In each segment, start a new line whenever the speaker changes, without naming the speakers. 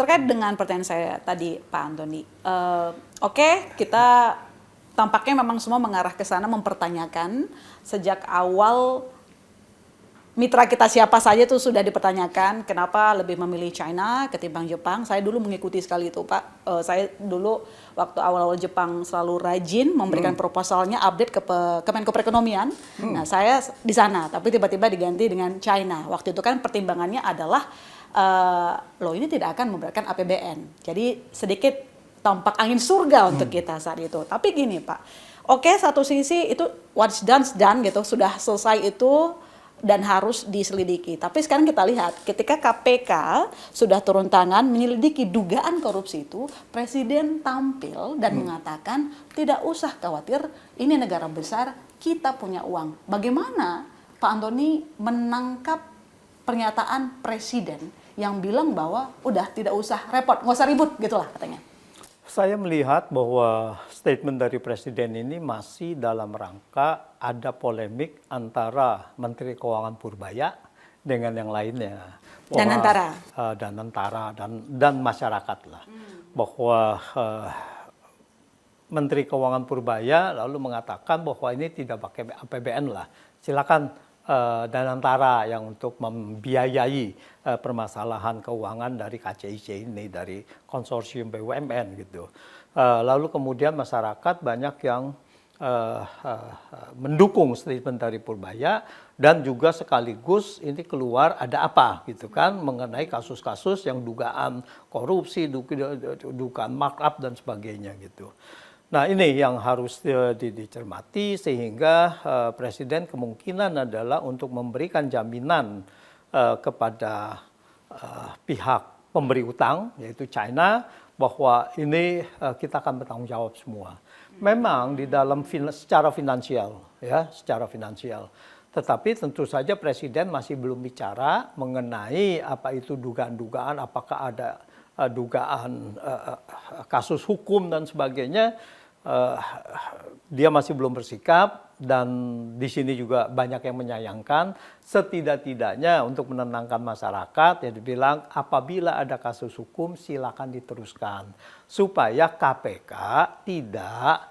terkait dengan pertanyaan saya tadi, Pak Antoni, oke, kita tampaknya memang semua mengarah ke sana mempertanyakan sejak awal mitra kita siapa saja itu sudah dipertanyakan kenapa lebih memilih China ketimbang Jepang. Saya dulu mengikuti sekali itu, Pak. Saya dulu waktu awal-awal Jepang selalu rajin memberikan proposalnya update ke Kemenko Perekonomian. Nah, saya di sana, tapi tiba-tiba diganti dengan China. Waktu itu kan pertimbangannya adalah loh ini tidak akan memberikan APBN. Jadi sedikit tampak angin surga untuk kita saat itu. Tapi gini, Pak. Oke, satu sisi itu what's done gitu, sudah selesai itu dan harus diselidiki. Tapi sekarang kita lihat, ketika KPK sudah turun tangan menyelidiki dugaan korupsi itu, Presiden tampil dan mengatakan tidak usah khawatir, ini negara besar, kita punya uang. Bagaimana Pak Antoni menangkap pernyataan Presiden yang bilang bahwa udah tidak usah repot, nggak usah ribut gitulah katanya.
Saya melihat bahwa statement dari Presiden ini masih dalam rangka ada polemik antara Menteri Keuangan Purbaya dengan yang lainnya. Dan masyarakat lah. Bahwa Menteri Keuangan Purbaya lalu mengatakan bahwa ini tidak pakai APBN lah. Silakan Danantara yang untuk membiayai permasalahan keuangan dari KCIC ini, dari konsorsium BUMN gitu. Lalu kemudian masyarakat banyak yang mendukung statement dari Purbaya dan juga sekaligus ini keluar ada apa gitu kan mengenai kasus-kasus yang dugaan korupsi, dugaan markup dan sebagainya gitu. Nah ini yang harus dicermati sehingga Presiden kemungkinan adalah untuk memberikan jaminan kepada pihak pemberi utang yaitu China bahwa ini kita akan bertanggung jawab semua. Memang di dalam secara finansial ya, secara finansial. Tetapi tentu saja Presiden masih belum bicara mengenai apa itu dugaan-dugaan, apakah ada dugaan kasus hukum dan sebagainya. Dia masih belum bersikap dan di sini juga banyak yang menyayangkan. Setidak-tidaknya untuk menenangkan masyarakat ya dibilang apabila ada kasus hukum silakan diteruskan supaya KPK tidak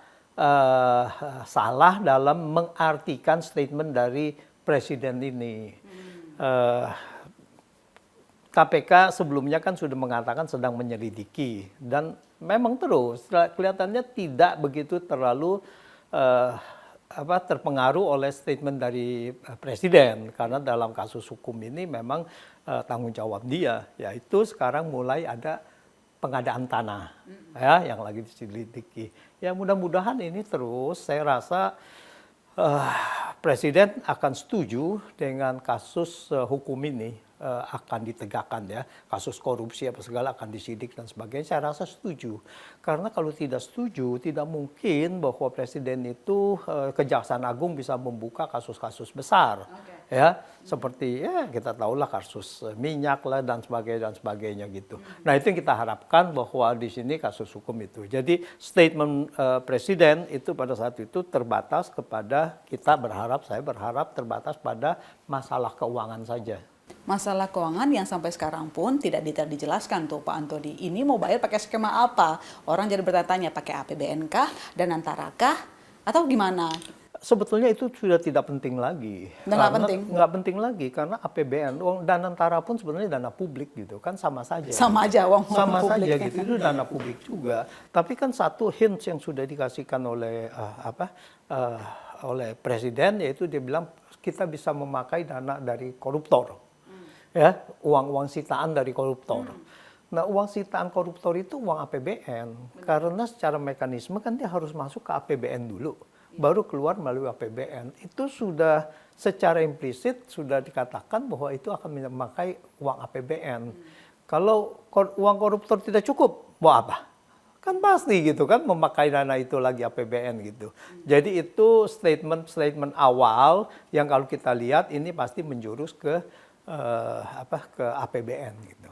salah dalam mengartikan statement dari Presiden ini. KPK sebelumnya kan sudah mengatakan sedang menyelidiki dan memang terus kelihatannya tidak begitu terlalu terpengaruh oleh statement dari Presiden karena dalam kasus hukum ini memang tanggung jawab dia yaitu sekarang mulai ada pengadaan tanah ya yang lagi diselidiki. Ya mudah-mudahan ini terus saya rasa Presiden akan setuju dengan kasus hukum ini akan ditegakkan ya, kasus korupsi apa segala akan disidik dan sebagainya. Saya rasa setuju, karena kalau tidak setuju tidak mungkin bahwa Presiden itu Kejaksaan Agung bisa membuka kasus-kasus besar, ya seperti ya kita tahulah kasus minyak lah dan sebagainya gitu. Nah itu yang kita harapkan bahwa di sini kasus hukum itu. Jadi statement Presiden itu pada saat itu terbatas kepada saya berharap terbatas pada masalah keuangan saja.
Masalah keuangan yang sampai sekarang pun tidak detail dijelaskan tuh Pak Antoni. Ini mau bayar pakai skema apa? Orang jadi bertanya pakai APBN kah, Danantara kah, atau gimana?
Sebetulnya itu sudah tidak penting lagi. Nggak penting lagi karena APBN, uang Danantara pun sebenarnya dana publik gitu kan sama saja.
Sama aja uang
publik. Saja gitu itu dana publik juga. Tapi kan satu hint yang sudah dikasihkan oleh oleh Presiden yaitu dia bilang kita bisa memakai dana dari koruptor. Ya, uang sitaan dari koruptor. Nah, uang sitaan koruptor itu uang APBN. Karena secara mekanisme kan dia harus masuk ke APBN dulu, baru keluar melalui APBN. Itu sudah secara implisit sudah dikatakan bahwa itu akan memakai uang APBN. Kalau uang koruptor tidak cukup, mau apa? Kan pasti gitu kan memakai dana itu lagi APBN gitu. Jadi itu statement awal yang kalau kita lihat ini pasti menjurus ke APBN gitu.